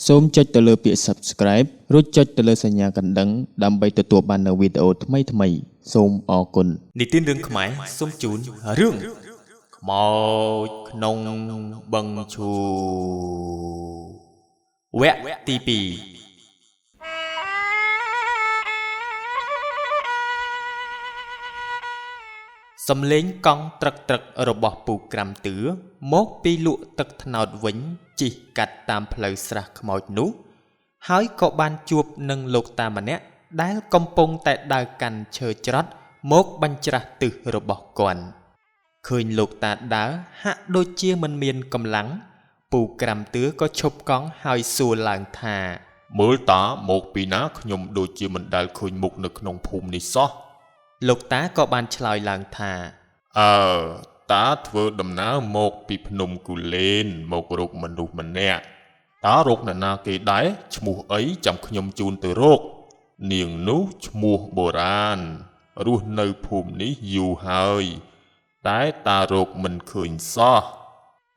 សូមចុចទៅលើពាក្យ Subscribe រួចចុចទៅលើសញ្ញាកណ្ដឹងដើម្បីទទួលបាននូវវីដេអូថ្មីៗសូមអរគុណនិទានរឿងខ្មែរសូមជូនរឿងខ្មោចក្នុងបឹងឈូវគ្គទី2សំឡេងកង់ត្រឹករបស់ពូក្រាំតឿមកពីលក់ទឹកត្នោតវិញជិះកាត់តាមផ្លូវស្រះខ្មោចនោះហើយក៏បានជួបនឹងលោកតាម្នាក់ដែលកំពុងតែដើរកាន់ឈើច្រត់មកបញ្ច្រាស់ទិសរបស់គាត់ឃើញលោកតាដើរហាក់ដូចជាមិនមានកម្លាំងពូក្រាំតឿក៏ឈប់កង់ហើយសួរឡើងថាមើលតាមកពីណាខ្ញុំដូចជាមិនដែលឃើញមុខនៅក្នុងភូមិនេះសោះលោកតាក៏បានឆ្លើយឡើងថាតាធ្វើដំណើរមកពីភ្នំគូលែនមករកមនុស្សម្នាក់តារកនរណាគេដែរឈ្មោះអីចាំខ្ញុំជូនទៅរកនាងនោះឈ្មោះបុរាណរស់នៅភូមិនេះយូរហើយតែតារកមិនឃើញសោះ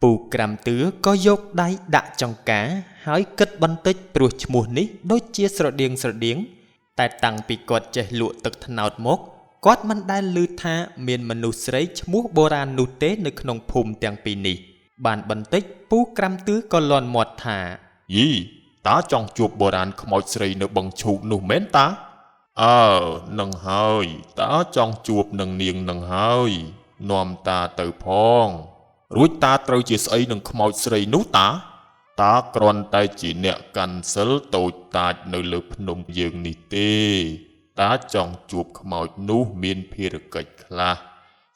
ពូក្រាំតឿក៏យកដៃដាក់ចង្កាហើយគិតបន្តិចព្រោះឈ្មោះនេះដូចជាស្រដៀងតែតាំងពីគាត់ចេះលក់ទឹកត្នោតមកគាត់មិនដែលឮថាមានមនុស្សស្រីឈ្មោះបុរាណនោះទេនៅក្នុងភូមិទាំងពីរនេះបានបន្តិចពូក្រាំតឿក៏លាន់មាត់ថាយីតាចង់ជួបបុរាណខ្មោចស្រីនៅបឹងឈូកនោះមែនតានឹងហើយតាចង់ជួបនឹងនាងនឹងហើយនាំតាទៅផងរួចតាត្រូវជាស្អីនឹងខ្មោចស្រីនោះតាគ្រាន់តែជាអ្នកកាន់សិលតូចតាចនៅលើភ្នំយើងនេះទេតាចង់ជួបខ្មោចនោះមានភារកិច្ចខ្លះ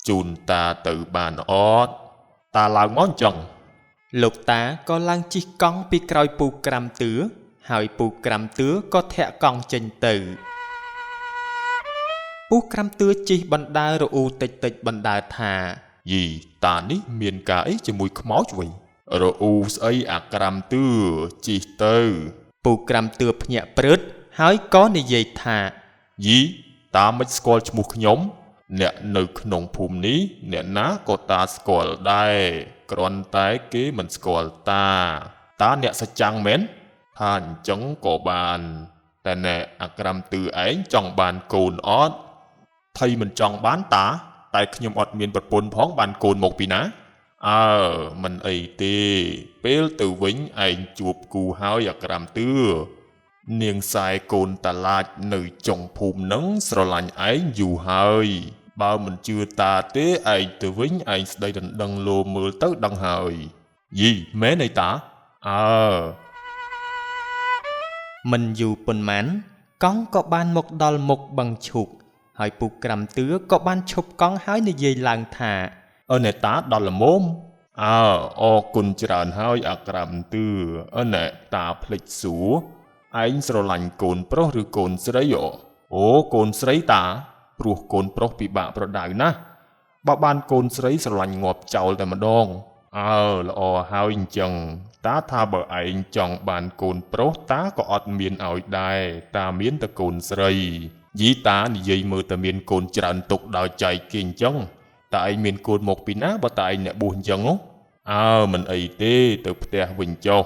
ជូនតាទៅបានអត់តាឡើងមកអញ្ចឹងលោកតាក៏ឡើងជិះកង់ពីក្រោយពូក្រាំតឿហើយពូក្រាំតឿក៏ធាក់កង់ចេញទៅពូក្រាំតឿជិះបណ្ដើររអ៊ូតិចបណ្ដើរថាយីតានេះមានការអីជាមួយខ្មោចវិញរអ៊ូស្អីអាក្រាំតឿជិះទៅពូក្រាំតឿភ្ញាក់ព្រឹតហើយក៏និយាយថាយីតាមិនស្គាល់ឈ្មោះខ្ញុំអ្នកនៅក្នុងភូមិនេះអ្នកណាក៏តាស្គាល់ដែរគ្រាន់តែគេមិនស្គាល់តាអ្នកសច្ចាំងមែនថាអញ្ចឹងក៏បានតែអ្នកអាក្រាំតឿឯងចង់បានកូនអត់ថៃមិនចង់បានតាតែខ្ញុំអត់មានប្រពន្ធផងបានកូនមកពីណាមិនអីទេពេលទៅវិញឯងជួបគូហើយអាក្រាំតឿនាងសាយកូនតាឡាចនៅចុងភូមិនឹងស្រឡាញ់ឯងយូរហើយបើមិនជឿតាទេឯងទៅវិញឯងស្ដីដណ្ដឹងលោមើលទៅដឹងហើយយីមែនទេតាមិនយូរប៉ុន្មានកង់ក៏បានមកដល់មុខបឹងឈូកហើយពូក្រាំតឿក៏បានឈប់កង់ហើយនិយាយឡើងថាអ្នកតាដល់ល្មមអរគុណច្រើនហើយអាក្រាំតឿអ្នកតាភ្លេចសួរឯងស្រឡាញ់កូនប្រុសឬកូនស្រីកូនស្រីតាព្រោះកូនប្រុសពិបាកប្រដៅណាស់បើបានកូនស្រីស្រឡាញ់ងាប់ចោលតែម្ដងល្អហើយអញ្ចឹងតាថាបើឯងចង់បានកូនប្រុសតាក៏អត់មានឲ្យដែរតាមានតែកូនស្រីយីតានិយាយមើលតែមានកូនច្រើនទុកដោយចែកគេអញ្ចឹងតាឯងមានកូនមកពីណាបើតាឯងអ្នកបួសអញ្ចឹងមិនអីទេទៅផ្ទះវិញចុះ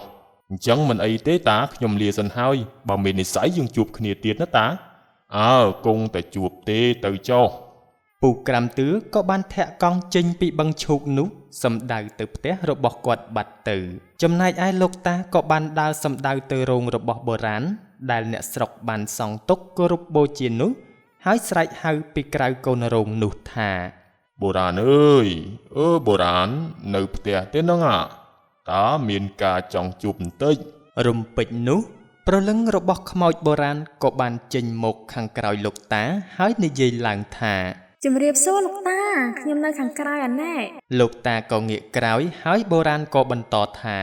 អញ្ចឹងមិនអីទេតាខ្ញុំលាសិនហើយបើមាននិស្ស័យយើងជួបគ្នាទៀតណាតាគង់តែជួបទេទៅចុះពូក្រាំតឿក៏បានធាក់កង់ចេញពីបឹងឈូកនោះសម្ដៅទៅផ្ទះរបស់គាត់បាត់ទៅចំណែកឯលោកតាក៏បានដើរសម្ដៅទៅរោងរបស់បុរាណដែលអ្នកស្រុកបានសង់ទុកគោរពបូជានោះហើយស្រែកហៅពីក្រៅកូនរោងនោះថាបុរាណអើយបុរាណនៅផ្ទះទេហ្នឹងតាមានការចង់ជួបបន្តិចរំពេចនោះព្រលឹងរបស់ខ្មោចបុរាណក៏បានចេញមកខាងក្រោយលោកតាហើយនិយាយឡើងថាជំរាបសួរលោកតាខ្ញុំនៅខាងក្រោយណែលោកតាក៏ងាកក្រោយហើយបុរាណក៏បន្តថា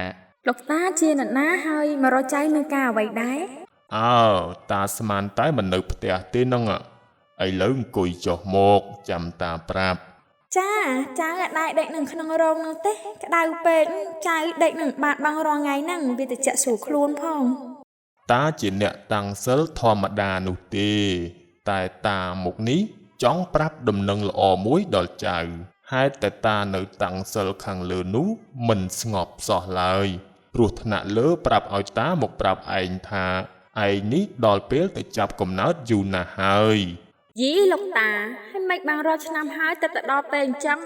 លោកតាជាអ្នកណាហើយមករកចៃនឹងការអ្វីដែរតាស្មានតែមិននៅផ្ទះទេហ្នឹងឥឡូវអង្គុយចុះមកចាំតាប្រាប់ចាចៅដែរដេកនៅក្នុងរោងនោះទេក្តៅពេកចៅដេកនឹងបាត់បង់រាល់ថ្ងៃហ្នឹងវាតិចស្រួលខ្លួនផងតាជាអ្នកតាំងសិលធម្មតានោះទេតែតាមុខនេះចង់ប្រាប់ដំណឹងល្អមួយដល់ចៅហេតុតែតានៅតាំងសិលខាងលើនោះមិនស្ងប់សោះឡើយ ព្រោះថ្នាក់លើប្រាប់ឲ្យតាមកប្រាប់ឯងថាឯងនេះដល់ពេលទៅចាប់កំណើតយូរណាស់ហើយ យីលោកតាហើយមិនបានរាល់ឆ្នាំហើយតែទៅដល់ពេលអញ្ចឹង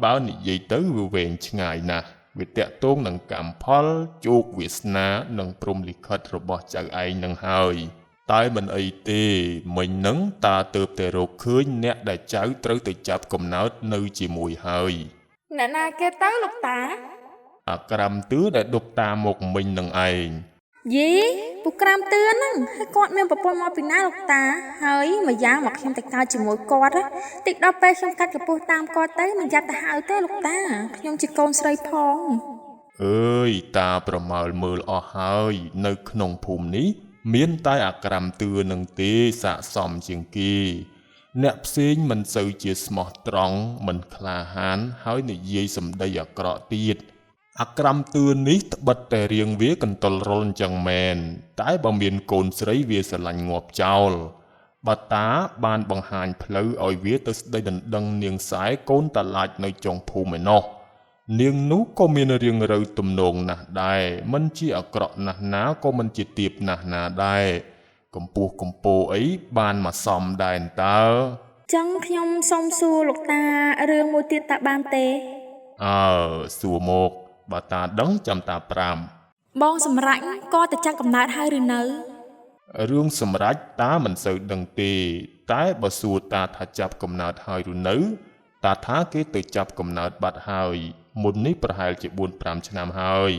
បើនិយាយទៅវាវែងឆ្ងាយណាស់វាតាក់ទងនឹងកម្មផលជោគវាសនានិងព្រំលិខិតរបស់ចៅឯងនឹងហើយតែមិនអីទេមិញនឹងតាទៅតែរកឃើញអ្នកដែលចៅត្រូវទៅចាប់កំណើតនៅជាមួយហើយ អ្នកណាគេទៅលោកតា អាក្រាំទឿដែលដុបតាមកមិញនឹងឯង យីពូក្រាមទឿហ្នឹងហើយគាត់មានប្រពន្ធមកពីណាលោកតាហើយមួយយ៉ាងមកខ្ញុំទៅកើតជាមួយគាត់តិចដល់ពេលខ្ញុំកាត់កពុះតាមគាត់ទៅមិនយ៉ាប់ទៅហៅទេលោកតាខ្ញុំជាកូនស្រីផង អើយតាប្រមើលមើលអស់ហើយនៅក្នុងភូមិនេះមានតែអាក្រាំទឿនឹងទេស័ក្តិសមជាងគេអ្នកផ្សេងមិនសូវជាស្មោះត្រង់មិនក្លាហានហើយនិយាយសម្ដីអាក្រក់ទៀតអាក្រាំទឿនេះត្បិតតែរៀងវាកន្ទល់រុលអញ្ចឹងមែនតែបើមានកូនស្រីវាស្រឡាញ់ងាប់ចោលបើតាបានបង្ហាញផ្លូវឲ្យវាទៅស្ដីដណ្ដឹងនាងខ្សែកូនតាឡាចនៅចុងភូមិឯណោះនាងនោះក៏មានរៀងរូវទំនងណាស់ដែរមិនជាអាក្រក់ណាស់ណាក៏មិនជាទាបណាស់ណាដែរកម្ពស់កម្ពោអីបានមកសមដែរតើ ចឹងខ្ញុំសុំសួរលោកតារឿងមួយទៀតតាបានទេស ួរមកបើតាដឹងចាំតាប្រាំ បងសម្រេចក៏ទៅចាក់កំណើតហើយឬនៅ រឿងសម្រេចតាមិនសូវដឹងទេតែបើសួរតាថាចាប់កំណើតហើយឬនៅតាថាគេទៅចាប់កំណើតបាត់ហើយមុននេះប្រហែលជា 4-5 ឆ្នាំហើយ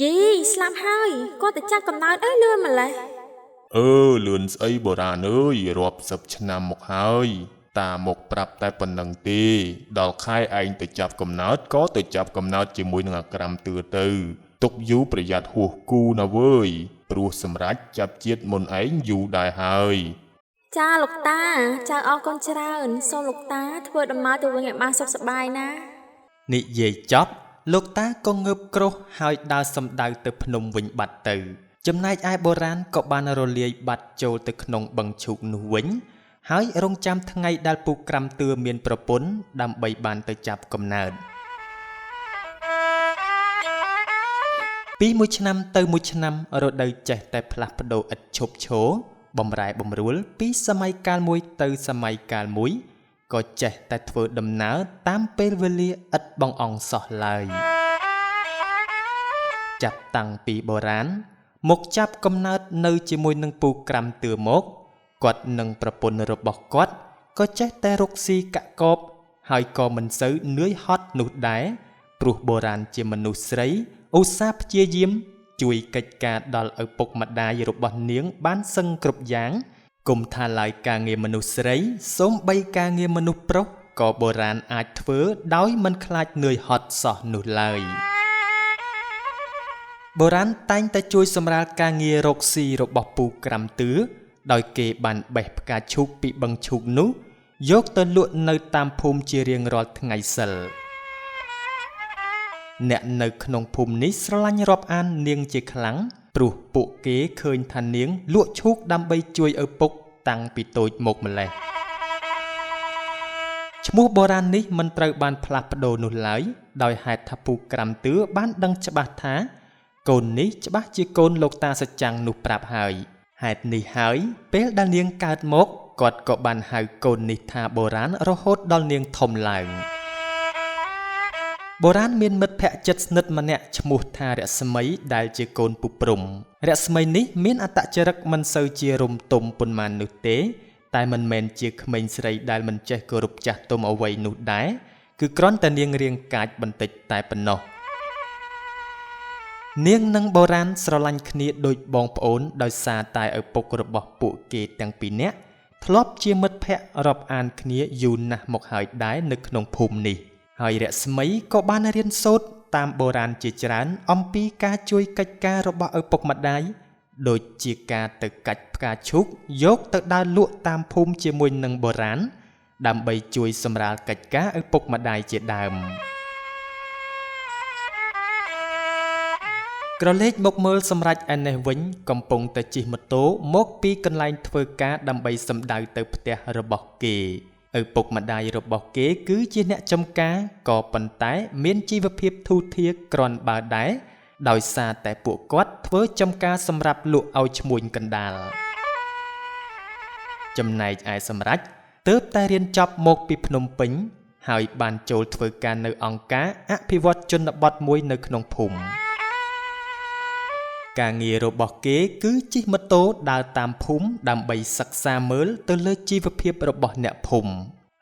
យីស្លាប់ហើយក៏ទៅចាក់កំណើតអើលឿនម្លេះ លឿនស្អីបុរាណអើយរាប់សិបឆ្នាំមកហើយតាមកប្រាប់តែប៉ុណ្្នឹងទេដល់ខែឯងទៅចាប់កំណើតក៏ទៅចាប់កំណើតជាមួយនឹងអាក្រាំទឿទៅទុកយូរប្រយ័ត្នហួសគូណាវើយព្រោះសម្រាប់ចាប់ជាតិមុនឯងយូរដែរហើយ ចាលោកតាចៅអរគុណច្រើនសូមលោកតាធ្វើដំណើរទៅវិញឲ្យបានសុខសប្បាយណា និយាយចប់លោកតាក៏ងើបក្រោះហើយដើរសំដៅទៅភ្នំវិញបាត់ទៅចំណែកឯបុរាណក៏បានរលាយបាត់ចូលទៅក្នុងបឹងឈូកនោះវិញហើយរងចាំថ្ងៃដែលពូក្រាំទឿមានប្រពន្ធដើម្បីបានទៅចាប់កំណើតពីមួយឆ្នាំទៅមួយឆ្នាំរដូវចេះតែផ្លាស់ប្ដូរឥតឈប់ឈរបំរែបំរួលពីសម័យកាលមួយទៅសម័យកាលមួយក៏ចេះតែធ្វើដំណើរតាមពេលវេលាឥតបងអង្គសោះឡើយចាប់តាំងពីបុរាណមកចាប់កំណើតនៅជាមួយនឹងពូក្រាំទឿមកគាត់និងប្រពន្ធរបស់គាត់ក៏ចេះតែរកស៊ីកាក់កបហើយក៏មិនសូវនឿយហត់នោះដែរព្រោះបុរាណជាមនុស្សស្រីឧស្សាហ៍ព្យាយាមជួយកិច្ចការដល់ឪពុកម្ដាយរបស់នាងបានសឹងគ្រប់យ៉ាងគុំថាឡើយការងារមនុស្សស្រីសូម្បីការងារមនុស្សប្រុសក៏បុរាណអាចធ្វើដោយមិនខ្លាចនឿយហត់សោះនោះឡើយបុរាណតែងតែជួយសម្រាលការងាររកស៊ីរបស់ពូក្រាំទឿដោយគេបានបេះផ្កាឈូកពីបឹងឈូកនោះយកទៅលក់នៅតាមភូមិជារៀងរាល់ថ្ងៃសិលអ្នកនៅក្នុងភូមិនេះស្រឡាញ់រាប់អាននាងជាខ្លាំងព្រោះពួកគេឃើញថានាងលក់ឈូកដើម្បីជួយឪពុកតាំងពីតូចមកម្ល៉េះឈ្មោះបុរាណនេះមិនត្រូវបានផ្លាស់ប្ដូរនោះឡើយដោយហេតុថាពូក្រាំទឿបានដឹងច្បាស់ថាកូននេះច្បាស់ជាកូនលោកតាសច្ចាំងនោះប្រាប់ហើយហេតុនេះហើយពេលដែលនាងកើតមកគាត់ក៏បានហៅកូននេះថាបុរាណរហូតដល់នាងធំឡើងបុរាណមានមិត្តភក្តិជិតស្និទ្ធម្នាក់ឈ្មោះថារស្មីដែលជាកូនពុព្រំរស្មីនេះមានអត្តចរិតមិនសូវជារំទុំប៉ុន្មាននោះទេតែមិនមែនជាក្មេងស្រីដែលមិនចេះគោរពចាស់ទុំអ្វីនោះដែរគឺគ្រាន់តែនាងរាងកាចបន្តិចតែប៉ុណ្ណោះនាងនិងបុរាណស្រឡាញ់គ្នាដូចបងប្អូនដោយសារតែឪពុករបស់ពួកគេទាំងពីរនាក់ធ្លាប់ជាមិត្តភក្តិរាប់អានគ្នាយូរណាស់មកហើយដែរនៅក្នុងភូមិនេះហើយរស្មីក៏បានរៀនសូត្រតាមបុរាណជាច្រើនអំពីការជួយកិច្ចការរបស់ឪពុកម្ដាយដូចជាការទៅកាច់ផ្កាឈូកយកទៅដើរលក់តាមភូមិជាមួយនឹងបុរាណដើម្បីជួយសម្រាលកិច្ចការឪពុកម្ដាយជាដើមក្រឡេកមកមើលសម្រាប់ឯនេះវិញកំពុងតែជិះម៉ូតូមកពីកន្លែងធ្វើការដើម្បីសម្ដៅទៅផ្ទះរបស់គេឪពុកម្ដាយរបស់គេគឺជាអ្នកចំការក៏ប៉ុន្តែមានជីវភាពធូរធារគ្រាន់បើដែរ ដោយសារតែពួកគាត់ធ្វើចំការសម្រាប់លក់ឲ្យឈ្មួញកណ្ដាលចំណែកឯសម្រេចទើបតែរៀនចប់មកពីភ្នំពេញហើយបានចូលធ្វើការនៅអង្គការអភិវឌ្ឍជនបទមួយនៅក្នុងភូមិការងាររបស់គេគឺជិះម៉ូតូដើរតាមភូមិដើម្បីសិក្សាមើលទៅលើជីវភាពរបស់អ្នកភូមិ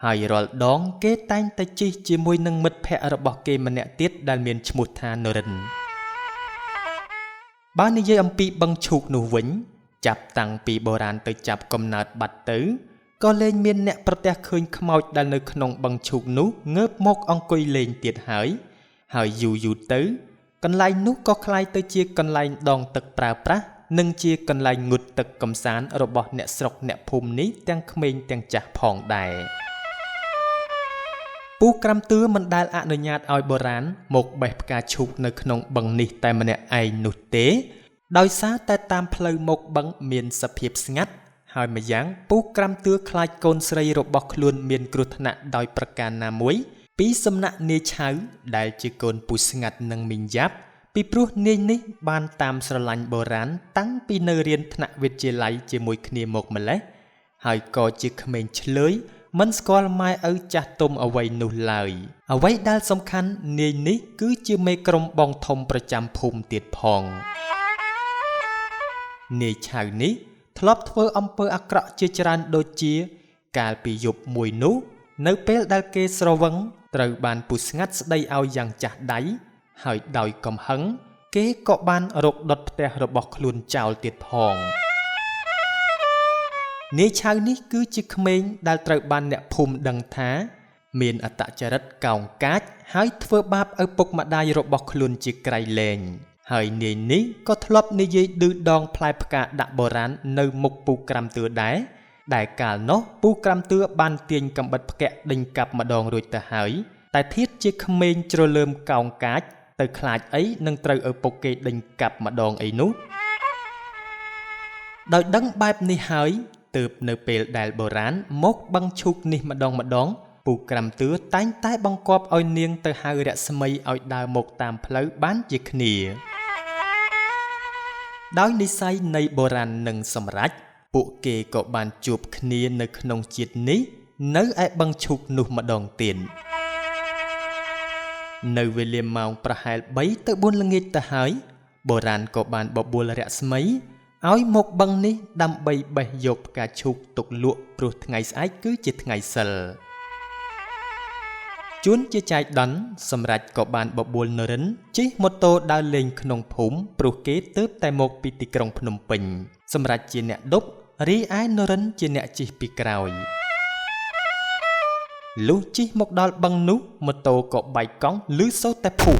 ហើយរាល់ដងគេតែងតែជិះជាមួយនឹងមិត្តភ័ក្តិរបស់គេម្នាក់ទៀតដែលមានឈ្មោះថានរិនបើនិយាយអំពីបឹងឈូកនោះវិញចាប់តាំងពីបុរាណទៅចាប់កំណើតបាត់ទៅក៏លែងមានអ្នកប្រទះឃើញខ្មោចដែលនៅក្នុងបឹងឈូកនោះងើបមកអង្គុយលេងទៀតហើយយូរទៅកន្លែងនោះក៏คล้ายទៅជាកន្លែងដងទឹកប្រើប្រាស់និងជាកន្លែងងូតទឹកកំសាន្តរបស់អ្នកស្រុកអ្នកភូមិនេះទាំងក្មេងទាំងចាស់ផងដែរពូក្រាំតឿមិនដែលអនុញ្ញាតឲ្យបុរាណមកបេះផ្កាឈូកនៅក្នុងបឹងនេះតែម្នាក់ឯងនោះទេដោយសារតែតាមផ្លូវមកបឹងមានសភាពស្ងាត់ហើយម្យ៉ាងពូក្រាំតឿខ្លាចកូនស្រីរបស់ខ្លួនមានគ្រោះថ្នាក់ដោយប្រការណាមួយពីសំណាក់នាយឆៅដែលជាកូនពូស្ងាត់និងមីងយ៉ាប់ពីព្រោះនាយនេះបានតាមស្រឡាញ់បុរាណតាំងពីនៅរៀនថ្នាក់វិទ្យាល័យជាមួយគ្នាមកម្លេះហើយក៏ជាក្មេងឆ្លើយមិនស្គាល់ម៉ែឪចាស់ទុំអ្វីនោះឡើយអ្វីដែលសំខាន់នាយនេះគឺជាមេក្រុមបងធំប្រចាំភូមិទៀតផងនាយឆៅនេះធ្លាប់ធ្វើអំពើអាក្រក់ជាច្រើនដូចជាកាលពីយប់មួយនោះនៅពេលដែលគេស្រវឹងត្រូវបានពូស្ងាត់ស្ដីឲ្យយ៉ាងចាស់ដៃហើយដោយកំហឹងគេក៏បានរកដុតផ្ទះរបស់ខ្លួនចោលទៀតផងនាយឆៅនេះគឺជាក្មេងដែលត្រូវបានអ្នកភូមិដឹងថាមានអត្តចរិតកោងកាចហើយធ្វើបាបឪពុកម្ដាយរបស់ខ្លួនជាក្រៃលែងហើយនាយនេះក៏ធ្លាប់និយាយឌឺដងផ្លែផ្កាដាក់បុរាណនៅមុខពូក្រាំតឿដែរដែលកាលនោះពូក្រាំតឿបានទាញកំបិតផ្កាក់ដេញកាប់ម្ដងរួចទៅហើយតែធៀបជាក្មេងជ្រលើមកោងកាចទៅខ្លាចអីនឹងត្រូវឪពុកគេដេញកាប់ម្ដងអីនោះដោយដឹងបែបនេះហើយទើបនៅពេលដែលបុរាណមកបឹងឈូកនេះម្ដងពូក្រាំតឿតែងតែបង្គាប់ឲ្យនាងទៅហៅរស្មីឲ្យដើរមកតាមផ្លូវបានជាគ្នាដោយនិស្ស័យនៃបុរាណនិងសម្រេចពួកគេក៏បានជួបគ្នានៅក្នុងជាតិនេះនៅឯបឹងឈូកនោះម្ដងទៀតនៅវេលាម៉ោងប្រហែល3ទៅ4ល្ងាចទៅហើយបុរាណក៏បានបបួលរស្មីឲ្យមកបឹងនេះដើម្បីបេះយកផ្កាឈូកទុកលក់ព្រោះថ្ងៃស្អែកគឺជាថ្ងៃសិលជួនជាចៃដន្យសម្រាប់ក៏បានបបួលនរិនជិះម៉ូតូដើរលេងក្នុងភូមិព្រោះគេទើបតែមកពីទីក្រុងភ្នំពេញសម្រាប់ជាអ្នកឌុបរីឯនរិនជាអ្នកជិះពីក្រោយលុះជិះមកដល់បឹងនោះម៉ូតូក៏បែកកង់ឮសូរតែភូ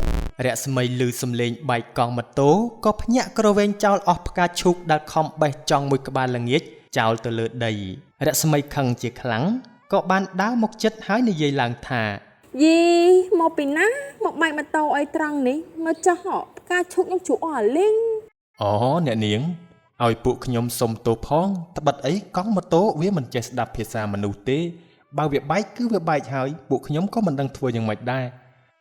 រស្មីឮសំឡេងបែកកង់ម៉ូតូក៏ភ្ញាក់ក្រវែងចោលអស់ផ្កាឈូកដែលខំបេះចង់មួយក្បាលល្ងាចចោលទៅលើដីរស្មីខឹងជាខ្លាំងក៏បានដើរមកជិតហើយនិយាយឡើងថាយីមកពីណាមកបែកម៉ូតូអីត្រង់នេះមើលចោះផ្កាឈូកខ្ញុំជក់អស់លេងអូអ្នកនាងឲ្យពួកខ្ញុំសុំទោសផងត្បិតអីកង់ម៉ូតូវាមិនចេះស្ដាប់ភាសាមនុស្សទេបើវាបែកគឺវាបែកហើយពួកខ្ញុំក៏មិនដឹងធ្វើយ៉ាងម៉េចដែរ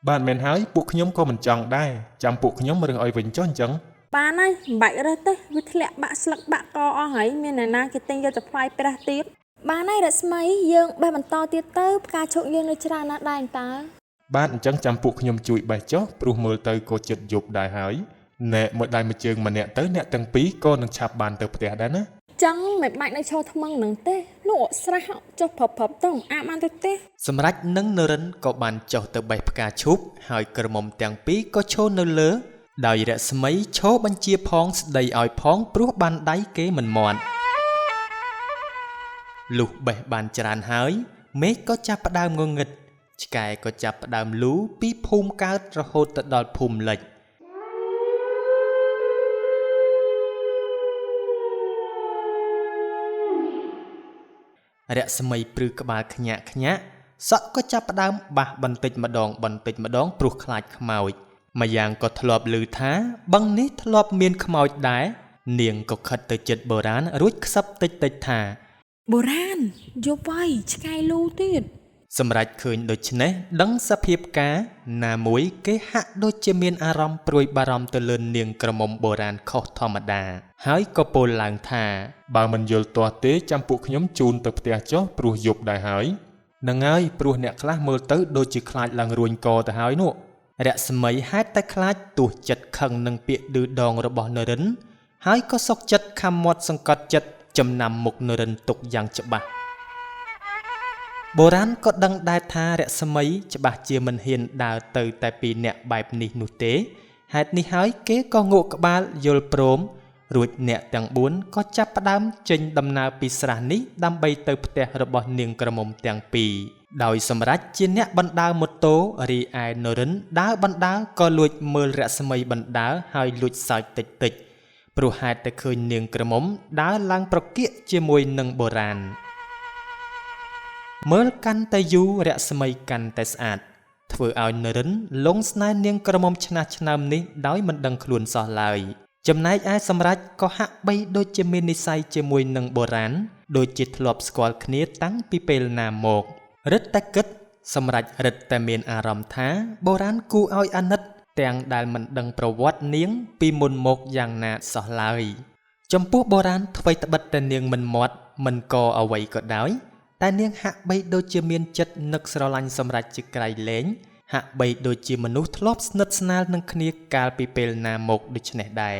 បាទមែនហើយពួកខ្ញុំក៏មិនចង់ដែរចាំពួកខ្ញុំរើសឲ្យវិញចុះអញ្ចឹងបានហើយមិនបាច់រើសទេវាធ្លាក់បាក់ស្លឹកបាក់កអស់ហើយមានអ្នកណាគេទិញយកទៅផ្លាយព្រះទៀតបានហើយរស្មីយើងបេះបន្តទៀតទៅផ្កាឈូកយើងនៅច្រើនណាស់ដែរតើបាទអញ្ចឹងចាំពួកខ្ញុំជួយបេះចុះព្រោះមើលទៅក៏ចិត្តយប់ដែរហើយណែមួយដៃមួយជើងម្នាក់ទៅអ្នកទាំងពីរក៏នឹងឆាប់បានទៅផ្ទះដែរណាចឹងមិនបាច់នៅឈរថ្មឹងនឹងទេលក់ស្រះចុះប្រឹបទៅមិនអាចបានទៅទេសម្រាប់នឹងនរិនក៏បានចុះទៅបេះផ្កាឈូកហើយក្រមុំទាំងពីរក៏ឈរនៅលើដោយរស្មីឈរបញ្ជាផងស្ដីឲ្យផងព្រោះបានដៃគេមិនមាត់លុះបេះបានច្រើនហើយមេឃក៏ចាប់ផ្ដើមងងឹតឆ្កែក៏ចាប់ផ្ដើមលូពីភូមិកើតរហូតទៅដល់ភូមិលិចរស្មីព្រឺក្បាលខ្ញាក់សក់ក៏ចាប់ផ្ដើមបាសបន្តិចម្ដងព្រោះខ្លាចខ្មោចម្យ៉ាងក៏ធ្លាប់ឮថាបឹងនេះធ្លាប់មានខ្មោចដែរនាងក៏ខិតទៅចិត្តបុរាណរួចខ្សឹបតិចថាបុរាណយកវាយឆ្កែលូទៀត សម្រាប់ឃើញដូចនេះដឹងសភាពការណាមួយគេហាក់ដូចជាមានអារម្មណ៍ព្រួយបារម្ភទៅលើនាងក្រមុំបុរាណខុសធម្មតាហើយក៏ពោលឡើងថាបើមិនយល់ទាស់ទេចាំពួកខ្ញុំជូនទៅផ្ទះចុះព្រោះយប់ដែរហើយនឹងហើយព្រោះអ្នកខ្លះមើលទៅដូចជាខ្លាចឡើងរួញកទៅហើយនោះរស្មីហេតុតែខ្លាចទោះចិត្តខឹងនឹងពាក្យឌឺដងរបស់នរិនហើយក៏សុកចិត្តខំមាត់សង្កត់ចិត្តចំណាំមុខនរិនទុកយ៉ាងច្បាស់បុរាណក៏ដឹងដែរថារស្មីច្បាស់ជាមិនហ៊ានដើរទៅតែពីរអ្នកបែបនេះនោះទេហេតុនេះហើយគេក៏ងក់ក្បាលយល់ព្រមរួចអ្នកទាំង4ក៏ចាប់ផ្ដើមចេញដំណើរពីស្រះនេះដើម្បីទៅផ្ទះរបស់នាងក្រមុំទាំងពីរដោយសម្រេចជាអ្នកបណ្ដើរម៉ូតូរីឯនរិនដើរបណ្ដើរក៏លួចមើលរស្មីបណ្ដើរហើយលួចសើចតិចៗព្រោះហេតុតែឃើញនាងក្រមុំដើរឡើងប្រគៀកជាមួយនឹងបុរាណមើលកាន់តែយូររស្មីកាន់តែស្អាតធ្វើឲ្យនរិនលងស្នេហ៍នាងក្រមុំឆ្នះឆ្នើមនេះដោយមិនដឹងខ្លួនសោះឡើយចំណែកឯសម្រេចក៏ហាក់បីដូចជាមាននិស្ស័យជាមួយនឹងបុរាណដូចជាធ្លាប់ស្គាល់គ្នាតាំងពីពេលណាមករឹតតែគិតសម្រេចរឹតតែមានអារម្មណ៍ថាបុរាណគួរឲ្យអាណិតទាំងដែលមិនដឹងប្រវត្តិនាងពីមុនមកយ៉ាងណាសោះឡើយចំពោះបុរាណថ្វីត្បិតតែនាងមិនមាត់មិនកអ្វីក៏ដោយតែនាងហាក់បីដូចជាមានចិត្តនឹកស្រឡាញ់សម្រេចជាក្រៃលែងហាក់បីដូចជាមនុស្សធ្លាប់ស្និទ្ធស្នាលនឹងគ្នាកាលពីពេលណាមកដូច្នេះដែរ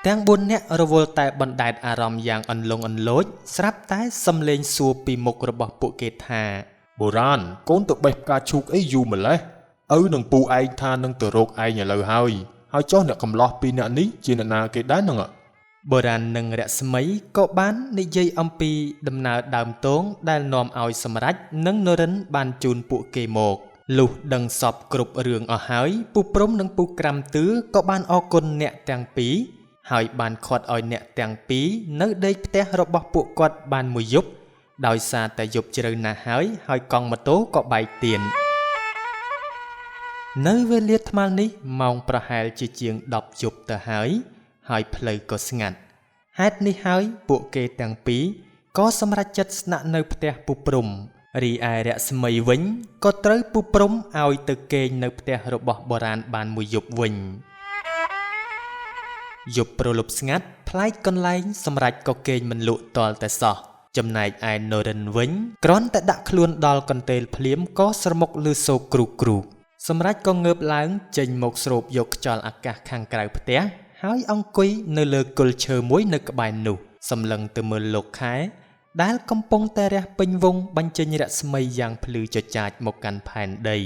ទាំង4នាក់រវល់តែបណ្ដែតអារម្មណ៍យ៉ាងអន្លង់អន្លោចស្រាប់តែសំឡេងសួរពីមុខរបស់ពួកគេថាបុរាណកូនទៅបេះផ្កាឈូកអីយូរម្លេះឪនឹងពូឯងថានឹងទៅរកឯងឥឡូវហើយចុះអ្នកកំឡោះពីរអ្នកនេះជាអ្នកណាគេដែរនឹងបុរាណនិងរស្មីក៏បាននិយាយអំពីដំណើរដើមទងដែលនាំឲ្យសម្រេចនិងនរិនបានជូនពួកគេមកលុះដឹងសពគ្រប់រឿងអស់ហើយពូព្រំនិងពូក្រាំទឿក៏បានអរគុណអ្នកទាំងពីរហើយបានខាត់ឲ្យអ្នកទាំងពីរនៅដេកផ្ទះរបស់ពួកគាត់បានមួយយប់ដោយសារតែយប់ជ្រៅណាស់ហើយកង់ម៉ូតូក៏បែកទៀននៅវេលាថ្មនេះម៉ោងប្រហែលជាជាង10យប់ទៅហើយផ្លូវក៏ស្ងាត់ហេតុនេះហើយពួកគេទាំងពីរក៏សម្រេចចិត្តស្នាក់នៅផ្ទះពូព្រំរីឯរស្មីវិញក៏ត្រូវពូព្រំឲ្យទៅគេងនៅផ្ទះរបស់បុរាណបានមួយយប់វិញយប់ប្រលប់ស្ងាត់ប្លែកកន្លែងសម្រេចក៏គេងមិនលក់តលតែសោះចំណែកឯនរិនវិញគ្រាន់តែដាក់ខ្លួនដល់កន្ទេលភ្លាមក៏ស្រមុកលឺសូរគ្រូកសម្រេចក៏ងើបឡើងចេញមកស្រូបយកខ្យល់អាកាសខាងក្រៅផ្ទះហើយអង្គុយនៅលើគល់ឈើមួយនៅក្បែរនោះសម្លឹងទៅមើលលោកខែដែលកំពុងតែរះពេញវងបញ្ចេញរស្មីយ៉ាងភ្លឺចចាចមកកាន់ផែនដី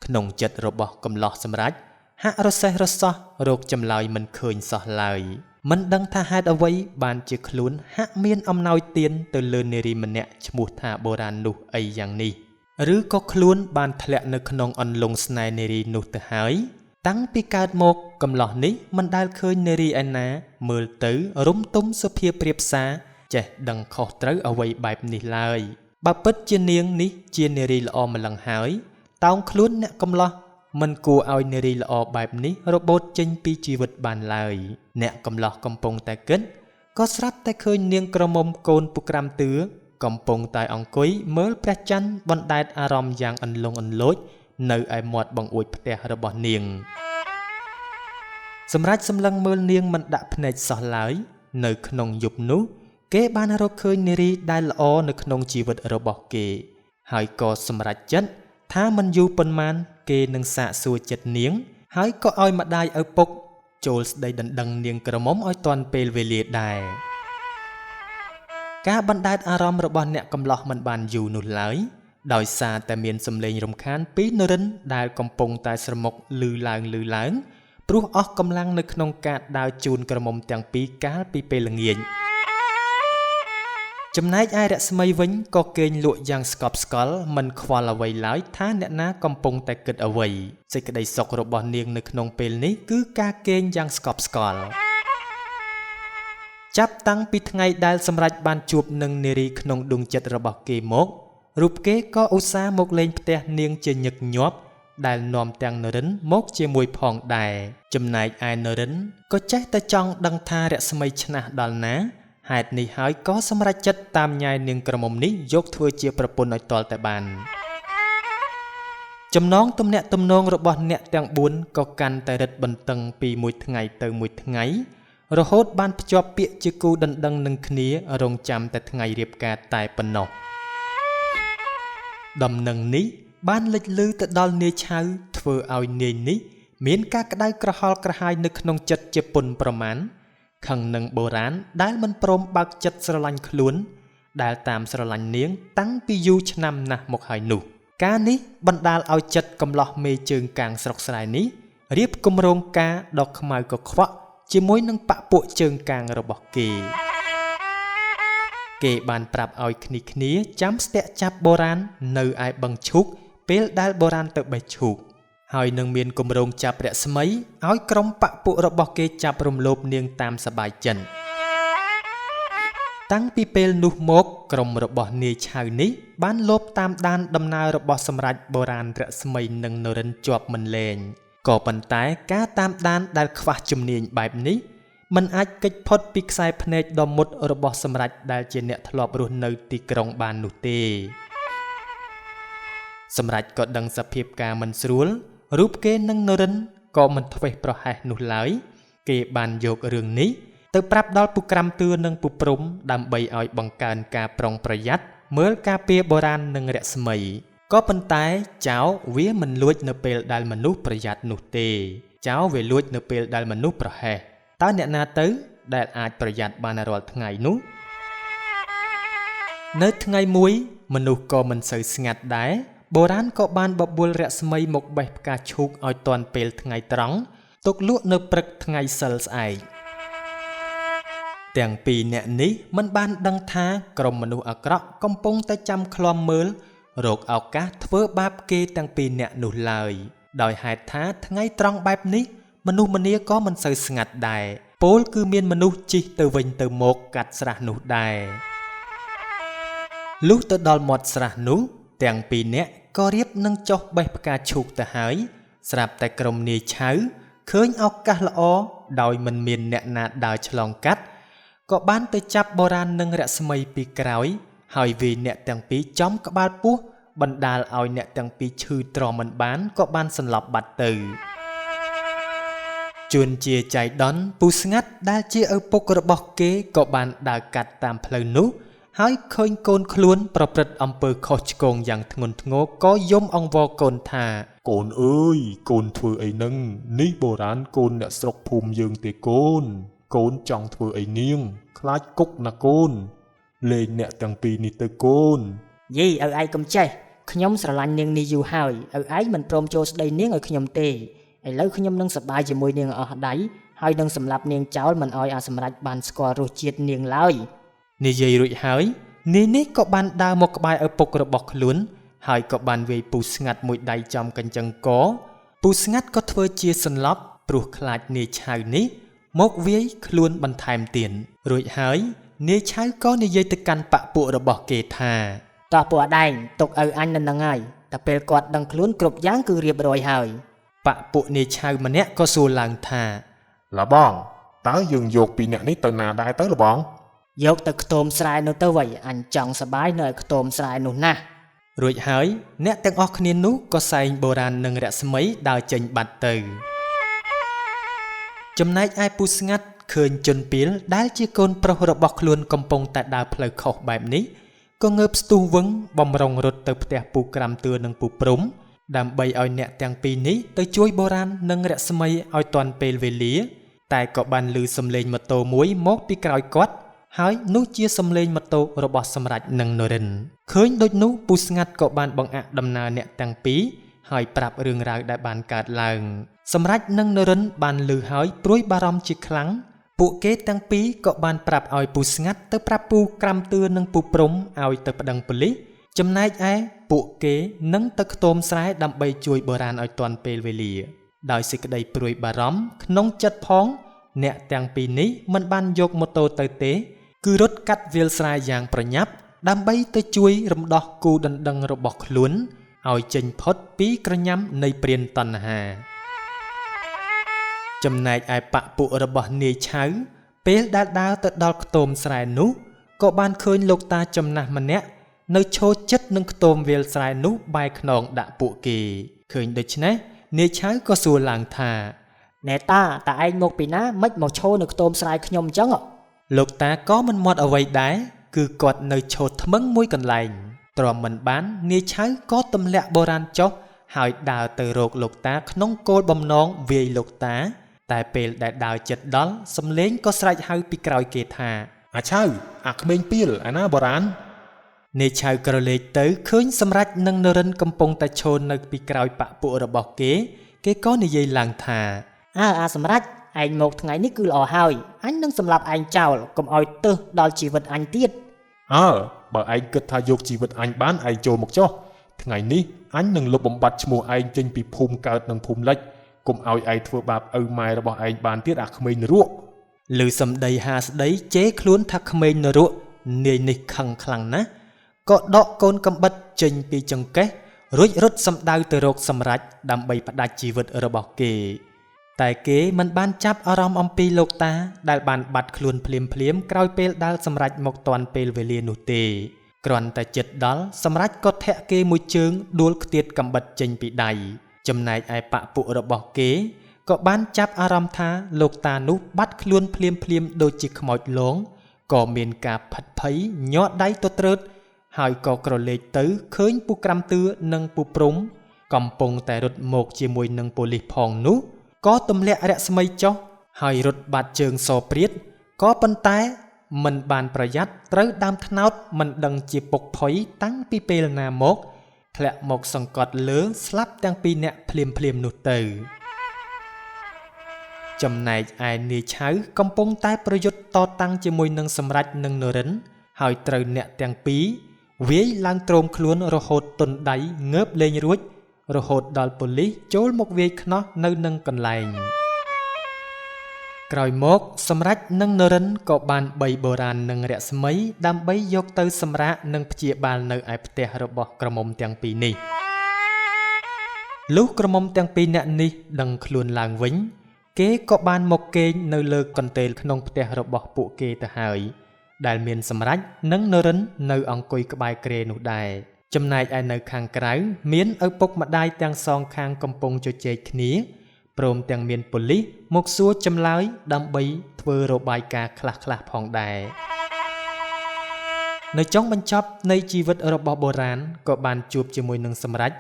ក្នុងចិត្តរបស់កំឡោះសម្រេចហាក់រសេះរសោះរកចម្លើយមិនឃើញសោះឡើយមិនដឹងថាហេតុអ្វីបានជាខ្លួនហាក់មានអំណោយទានទៅលើនារីម្នាក់ឈ្មោះថាបុរាណនោះអីយ៉ាងនេះឬក៏ខ្លួនបានធ្លាក់នៅក្នុងអន្លង់ស្នេហ៍នារីនោះទៅហើយតាំងពីកើតមកកំឡោះនេះមិនដែលឃើញនារីឯណាមើលទៅរំទុំសុភាប្រៀបសារចេះដឹងខុសត្រូវអ្វីបែបនេះឡើយបើពិតជានាងនេះជានារីល្អម្លឹងហើយតោងខ្លួនអ្នកកំឡោះមិនគួរឲ្យនារីល្អបែបនេះរបូតចេញពីជីវិតបានឡើយអ្នកកំឡោះកំពុងតែគិតក៏ស្រាប់តែឃើញនាងក្រមុំកូនពូក្រាំទឿកំពុងតែអង្គុយមើលព្រះច័ន្ទបណ្ដែតអារម្មណ៍យ៉ាងអន្លង់អន្លោចនៅឯមាត់បង្អួចផ្ទះរបស់នាងសម្រាប់សម្លឹងមើលនាងមិនដាក់ភ្នែកសោះឡើយនៅក្នុងយប់នោះគេបានរកឃើញនារីដែលល្អនៅក្នុងជីវិតរបស់គេហើយក៏សម្រេចចិត្តថាមិនយូរប៉ុន្មានគេនឹងសាកសួរចិត្តនាងហើយក៏ឲ្យម្ដាយឪពុកចូលស្ដីដណ្ដឹងនាងក្រមុំឲ្យទាន់ពេលវេលាដែរការបណ្ដែតអារម្មណ៍របស់អ្នកកំឡោះមិនបានយូរនោះឡើយដោយសារតែមានសំឡេងរំខានពីនរិនដែលកំពុងតែស្រមុកលឺឡើងព្រោះអស់កម្លាំងនៅក្នុងការដើរជូនក្រមុំទាំងពីរកាលពីពេលល្ងាចចំណែកឯរស្មីវិញក៏គេងលក់យ៉ាងស្កប់ស្កល់មិនខ្វល់អ្វីឡើយថាអ្នកណាកំពុងតែគិតអ្វីសេចក្តីសុខរបស់នាងនៅក្នុងពេលនេះគឺការគេងយ៉ាងស្កប់ស្កល់ចាប់តាំងពីថ្ងៃដែលសម្រេចបានជួបនឹងនារីក្នុងដួងចិត្តរបស់គេមករូបគេក៏ឧស្សាហ៍មកលេងផ្ទះនាងជាញឹកញាប់ដែលនាំទាំងនរិនមកជាមួយផងដែរចំណែកឯនរិនក៏ចេះតែចង់ដឹងថារស្មីឆ្នះដល់ណា ហេតុនេះហើយក៏សម្រេចចិត្តតាមញ៉ែនាងក្រមុំនេះយកធ្វើជាប្រពន្ធឲ្យទាល់តែបានចំណងទំនាក់ទំនងរបស់អ្នកទាំង4ក៏កាន់តែរឹតបន្តឹងពីមួយថ្ងៃទៅមួយថ្ងៃរហូតបានភ្ជាប់ពាក្យជាគូដណ្ដឹងនឹងគ្នារងចាំតែថ្ងៃរៀបការតែប៉ុណ្ណោះដំណឹងនេះបានលេចលឺទៅដល់នាយឆៅធ្វើឲ្យនាយនេះមានការក្តៅក្រហល់ក្រហាយនៅក្នុងចិត្តជាពុនប្រមាណខឹងនឹងបុរាណដែលមិនព្រមបើកចិត្តស្រឡាញ់ខ្លួនដែលតាមស្រឡាញ់នាងតាំងពីយូរឆ្នាំណាស់មកហើយនោះការនេះបណ្ដាលឲ្យចិត្តកំឡោះមេជើងកាងស្រុកស្រែនេះរៀបគម្រោងការដ៏ខ្មៅកខ្វក់ជាមួយនឹងបពពួកជើងកាងរបស់គេបានប្រាប់ឲ្យគ្នាចាំស្ទាក់ចាប់បុរាណនៅឯបឹងឈូកពេលដែលបុរាណទៅបេះឈូកហើយនឹងមានគម្រោងចាប់រស្មីឲ្យក្រុមបពពួករបស់គេចាប់រំលោភនាងតាមសបាយចិត្តតាំងពីពេលនោះមកក្រុមរបស់នាយឆៅនេះបានលបតាមដានដំណើររបស់សម្ដេចបុរាណរស្មីនិងនរិនជាប់មិនលែងក៏ប៉ុន្តែការតាមដានដែលខ្វះជំនាញបែបនេះមិនអាចគេចផុតពីខ្សែភ្នែកដ៏មុតរបស់សម្ដេចដែលជាអ្នកធ្លាប់រស់នៅទីក្រុងបាននោះទេសម្ដេចក៏ដឹងសភាពការមិនស្រួលរូបគេនិងនរិនក៏មិនធ្វេសប្រហែសនោះឡើយគេបានយករឿងនេះទៅប្រាប់ដល់ពូក្រាំតឿនិងពូព្រំដើម្បីឲ្យបង្កើនការប្រុងប្រយ័ត្នមើលការពារបុរាណនិងរស្មីក៏ប៉ុន្តែចៅវាមិនលួចនៅពេលដែលមនុស្សប្រយ័ត្ននោះទេចៅវាលួចនៅពេលដែលមនុស្សប្រហែសតើអ្នកណាទៅដែលអាចប្រយ័ត្នបានរាល់ថ្ងៃនោះនៅថ្ងៃមួយមនុស្សក៏មិនសូវស្ងាត់ដែរបុរាណក៏បានបបួលរស្មីមកបេះផ្កាឈូកឲ្យទាន់ពេលថ្ងៃត្រង់ទុកលក់នៅព្រឹកថ្ងៃសិលស្អែកទាំងពីរអ្នកនេះមិនបានដឹងថាក្រុមមនុស្សអាក្រក់កំពុងតែចាំឃ្លាំមើលរកឱកាសធ្វើបាបគេទាំងពីរអ្នកនោះឡើយដោយហេតុថាថ្ងៃត្រង់បែបនេះមនុស្សម្នាក៏មិនសូវស្ងាត់ដែរពោលគឺមានមនុស្សជិះទៅវិញទៅមកកាត់ស្រះនោះដែរលុះទៅដល់មាត់ស្រះនោះទាំងពីរនាក់ក៏រៀបនឹងចុះបេះផ្កាឈូកទៅហើយស្រាប់តែក្រុមនាយឆៅឃើញឱកាសល្អដោយមិនមានអ្នកណាដើរឆ្លងកាត់ក៏បានទៅចាប់បុរាណនិងរស្មីពីក្រោយហើយវាយអ្នកទាំងពីរចំក្បាលពោះបណ្ដាលឲ្យអ្នកទាំងពីរឈឺទ្រាំមិនបានក៏បានសន្លប់បាត់ទៅជួនជាចៃដន្យពូស្ងាត់ដែលជាឪពុករបស់គេក៏បានដើរកាត់តាមផ្លូវនោះហើយឃើញកូនខ្លួនប្រព្រឹត្តអំពើខុសឆ្គងយ៉ាងធ្ងន់ធ្ងរក៏យំអង្វរកូនថាកូនអើយកូនធ្វើអីនឹងនេះបុរាណកូនអ្នកស្រុកភូមិយើងទេកូនចង់ធ្វើអីនាងខ្លាចគុកណាកូនលេងអ្នកទាំងពីរនេះទៅកូនយីឪឯងកុំចេះខ្ញុំស្រឡាញ់នាងនេះយូរហើយឪឯងមិនព្រមចូលស្ដីនាងឲ្យខ្ញុំទេឥឡូវខ្ញុំនឹងសប្បាយជាមួយនាងអស់ដៃហើយនឹងសម្លាប់នាងចោលមិនឲ្យអាសម្រេចបានស្គាល់រសជាតិនាងឡើយនិយាយរួចហើយនាយនេះក៏បានដើរមកក្បែរឪពុករបស់ខ្លួនហើយក៏បានវាយពូស្ងាត់មួយដៃចំកញ្ចឹងកពូស្ងាត់ក៏ធ្វើជាសន្លប់ព្រោះខ្លាចនាយឆៅនេះមកវាយខ្លួនបន្ថែមទៀតរួចហើយនាយឆៅក៏និយាយទៅកាន់បពពួករបស់គេថាតោះពួកអដែងទុកឪអញនៅនឹងហើយតែពេលគាត់ដឹងខ្លួនគ្រប់យ៉ាងគឺរៀបរយហើយបពពួកនាយឆៅម្នាក់ក៏សួរឡើងថាលបងតើយើងយកពីអ្នកនេះទៅណាដែរទៅលបងយកទៅខ្ទមស្រែនោះទៅវិញអញចង់សបាយនៅឯខ្ទមស្រែនោះណាស់រួចហើយអ្នកទាំងអស់គ្នានោះក៏សែងបុរាណនិងរស្មីដើរចេញបាត់ទៅចំណែកឯពូស្ងាត់ឃើញជនពាលដែលជាកូនប្រុសរបស់ខ្លួនកំពុងតែដើរផ្លូវខុសបែបនេះក៏ងើបស្ទុះវឹងបំរុងរត់ទៅផ្ទះពូក្រាំតឿនិងពូព្រំដើម្បីឲ្យអ្នកទាំងពីរនេះទៅជួយបុរាណនិងរស្មីឲ្យទាន់ពេលវេលាតែក៏បានឮសំឡេងម៉ូតូមួយមកពីក្រោយគាត់ហើយនោះជាសំឡេងម៉ូតូរបស់សម្ដេចនិងនរិនឃើញដូចនោះពូស្ងាត់ក៏បានបង្អាក់ដំណើរអ្នកទាំងពីរហើយប្រាប់រឿងរ៉ាវដែលបានកើតឡើងសម្ដេចនិងនរិនបានឮហើយព្រួយបារម្ភជាខ្លាំងពួកគេទាំងពីរក៏បានប្រាប់ឲ្យពូស្ងាត់ទៅប្រាប់ពូក្រាំតឿនិងពូព្រំឲ្យទៅប្តឹងប៉ូលីសចំណែកឯពួកគេនឹងទៅខ្ទមស្រែដើម្បីជួយបុរាណឲ្យទាន់ពេលវេលាដោយសេចក្តីព្រួយបារម្ភក្នុងចិត្តផងអ្នកទាំងពីរនេះមិនបានយកម៉ូតូទៅទេគឺរត់កាត់វាលស្រែយ៉ាងប្រញាប់ដើម្បីទៅជួយរំដោះគូដណ្ដឹងរបស់ខ្លួនឲ្យចេញផុតពីក្រញាំនៃព្រានតណ្ហាចំណែកឯបពពួករបស់នាយឆៅ ពេលដែលដើរទៅដល់ខ្ទមស្រែនោះក៏បានឃើញលោកតាចំណាស់ម្នាក់នៅឈរចិត្តនឹងខ្ទមវាលស្រែនោះបែរខ្នងដាក់ពួកគេឃើញដូច្នេះនាយឆៅក៏សួរឡើងថាណែតាឯងមកពីណាមិនមកឈរនៅខ្ទមស្រែខ្ញុំអញ្ចឹងលោកតាក៏មិនមាត់អ្វីដែរគឺគាត់នៅឈរថ្មឹងមួយកន្លែងទ្រាំមិនបាននាយឆៅក៏ទម្លាក់បុរាណចុះហើយដើរទៅរកលោកតាក្នុងគោលបំណងវាយលោកតាតែពេលដែលដើរជិតដល់សំឡេងក៏ស្រែកហៅពីក្រោយគេថាអាឆៅអាក្មេងពីលអាណាបុរាណនាយឆៅក្រឡេកទៅឃើញសម្រេចនិងនរិនកំពុងតែឈរនៅពីក្រោយបពុរបស់គេក៏និយាយឡើងថាអាសម្រេចឯងមកថ្ងៃនេះគឺល្អហើយអញនឹងសម្លាប់ឯងចោលកុំឲ្យទើសដល់ជីវិតអញទៀតបើឯងគិតថាយកជីវិតអញបានឯងចូលមកចុះថ្ងៃនេះអញនឹងលុបបំបាត់ឈ្មោះឯងចេញពីភូមិកើតនិងភូមិលិចកុំឲ្យឯងធ្វើបាបឪម៉ែរបស់ឯងបានទៀតអាក្មេងនរកឮសម្ដីហាស្ដីជេរខ្លួនថាក្មេងនរកនាយនេះខឹងខ្លាំងណាស់ក៏ដកកូនកំបិតចេញពីចង្កេះរួចរត់សម្ដៅទៅរកសម្រេចដើម្បីផ្ដាច់ជីវិតរបស់គេតែគេមិនបានចាប់អារម្មណ៍អំពីលោកតាដែលបានបាត់ខ្លួនភ្លាមក្រោយពេលដែលសម្រេចមកទាន់ពេលវេលានោះទេគ្រាន់តែចិត្តដល់សម្រេចក៏ធាក់គេមួយជើងដួលខ្ទាតកំបិតចេញពីដៃចំណែកឯបពុរបស់គេក៏បានចាប់អារម្មណ៍ថាលោកតានោះបាត់ខ្លួនភ្លាមដូចជាខ្មោចលងក៏មានការផិតភ័យញ័រដៃទៅត្រើតហើយក៏ក្រឡេកទៅឃើញពូក្រាំទឿនិងពូព្រំកំពុងតែរត់មកជាមួយនឹងប៉ូលីសផងនោះក៏ទម្លាក់រស្មីចុះហើយរត់បាត់ជើងសព្រាតក៏ប៉ុន្តែមិនបានប្រយ័ត្នត្រូវដើមថ្នោតមិនដឹងជាពុកផុយតាំងពីពេលណាមកធ្លាក់មកសង្កត់លើស្លាប់ទាំងពីរនាក់ភ្លាមនោះទៅចំណែកឯនាយឆៅកំពុងតែប្រយុទ្ធតតាំងជាមួយនឹងសម្រេចនិងនរិនហើយត្រូវអ្នកទាំងពីរវាយឡើងទ្រោមខ្លួនរហូតទន់ដៃងើបលេងរួចរហូតដល់ប៉ូលីសចូលមកវាយខ្នោះនៅនឹងកន្លែងក្រោយមកសម្រេចនិងនរិនក៏បានបីបុរាណនិងរស្មីដើម្បីយកទៅសម្រាកនិងព្យាបាលនៅឯផ្ទះរបស់ក្រមុំទាំងពីរនេះលុះក្រមុំទាំងពីរនាក់នេះដឹងខ្លួនឡើងវិញគេក៏បានមកគេងនៅលើកន្ទេលក្នុងផ្ទះរបស់ពួកគេទៅហើយដែលមានសម្រេចនិងនរិននៅអង្គុយក្បែរគ្រែនោះដែរចំណែកឯនៅខាងក្រៅមានឪពុកម្ដាយទាំងសងខាងកំពុងជជែកគ្នាព្រមទាំងមានប៉ូលីសមកសួរចម្លើយដើម្បីធ្វើរបាយការណ៍ខ្លះផងដែរនៅចុងបញ្ចប់នៃជីវិតរបស់បុរាណក៏បានជួបជាមួយនឹងសម្រេច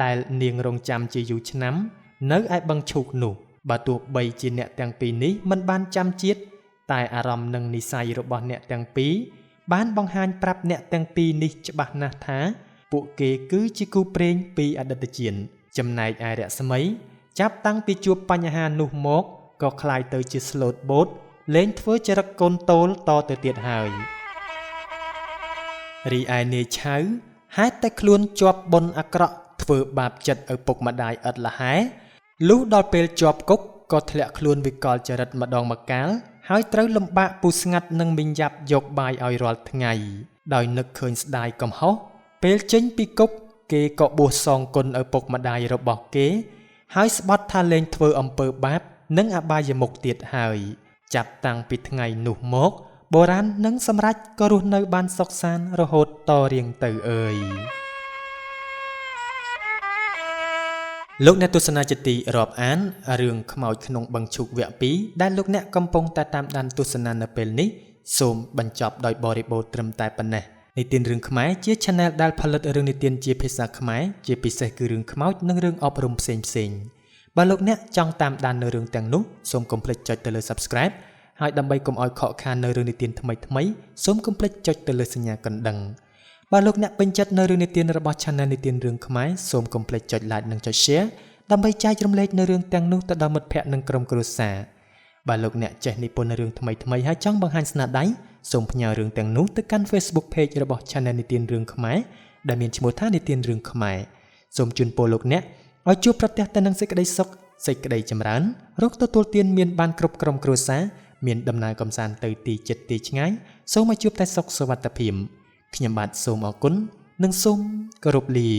ដែលនាងរងចាំជាយូរឆ្នាំនៅឯបឹងឈូកនោះបើទោះបីជាអ្នកទាំងពីរនេះមិនបានចាំជាតិតែអារម្មណ៍និងនិស្ស័យរបស់អ្នកទាំងពីរបានបង្ហាញប្រាប់អ្នកទាំងពីរនេះច្បាស់ណាស់ថាពួកគេគឺជាគូព្រេងពីអតីតជាតិចំណែកឯរស្មីចាប់តាំងពីជួបបញ្ហានោះមកក៏คล้ายទៅជាស្លូតបូតលេងធ្វើចរិតកូនតូលតទៅទៀតហើយរីឯនាយឆៅហេតុតែខ្លួនជាប់បុណ្យអាក្រក់ធ្វើបាបចិត្តឪពុកម្ដាយឥតលហែលុះដល់ពេលជាប់គុកក៏ធ្លាក់ខ្លួនវិកលចរិតម្ដងម្កាលហើយត្រូវលំបាកពូស្ងាត់និងមីងយ៉ាប់យកបាយឲ្យរាល់ថ្ងៃដោយនឹកឃើញស្ដាយកំហុសពេលចេញពីគុកគេក៏បួសសងគុណឪពុកម្ដាយរបស់គេហើយស្បត់ថាលែងធ្វើអំពើបាបនិងអបាយមុខទៀតហើយចាប់តាំងពីថ្ងៃនោះមកបុរាណនិងសម្រេចក៏រស់នៅបានសុខសាន្តរហូតតរៀងទៅអើយលោកអ្នកទស្សនាជាទីរាប់អានរឿងខ្មោចក្នុងបឹងឈូកវគ្គ 2 ដែលលោកអ្នកកំពុងតែតាមដានទស្សនានៅពេលនេះសូមបញ្ចប់ដោយបរិបូរណ៍ត្រឹមតែប៉ុណ្ណេះនិទានរឿងខ្មែរជា Channel ដែលផលិតរឿងនិទានជាភាសាខ្មែរជាពិសេសគឺរឿងខ្មោចនិងរឿងអប់រំផ្សេងៗបើលោកអ្នកចង់តាមដាននៅរឿងទាំងនោះសូមកុំភ្លេចចុចទៅលើ Subscribe ហើយដើម្បីកុំឲ្យខកខាននៅរឿងនិទានថ្មីៗសូមកុំភ្លេចចុចទៅលើសញ្ញាកណ្ដឹងបើលោកអ្នកពេញចិត្តនៅរឿងនិទានរបស់ Channel និទានរឿងខ្មែរសូមកុំភ្លេចចុច Like និងចុច Share ដើម្បីចែករំលែកនៅរឿងទាំងនោះទៅដល់មិត្តភ័ក្តិនិងក្រុមគ្រួសារបើលោកអ្នកចេះនិពន្ធរឿងថ្មីៗហើយចង់បង្ហាញស្នាដៃសូមផ្ញើរឿងទាំងនោះទៅកាន់ Facebook Page របស់ Channel និទានរឿងខ្មែរដែលមានឈ្មោះថានិទានរឿងខ្មែរសូមជូនពរលោកអ្នកឲ្យជួបប្រទះតែនឹងសេចក្តីសុខសេចក្តីចម្រើនរកទទួលទានមានបានគ្រប់ក្រុមគ្រួសារមានដំណើរកំសាន្តទៅទីជិតទីឆ្ងាយសូមឲ្យជួបតែសុខសុវត្ថិភាពខ្ញុំបាទសូមអរគុណនិងសូមគោរពលា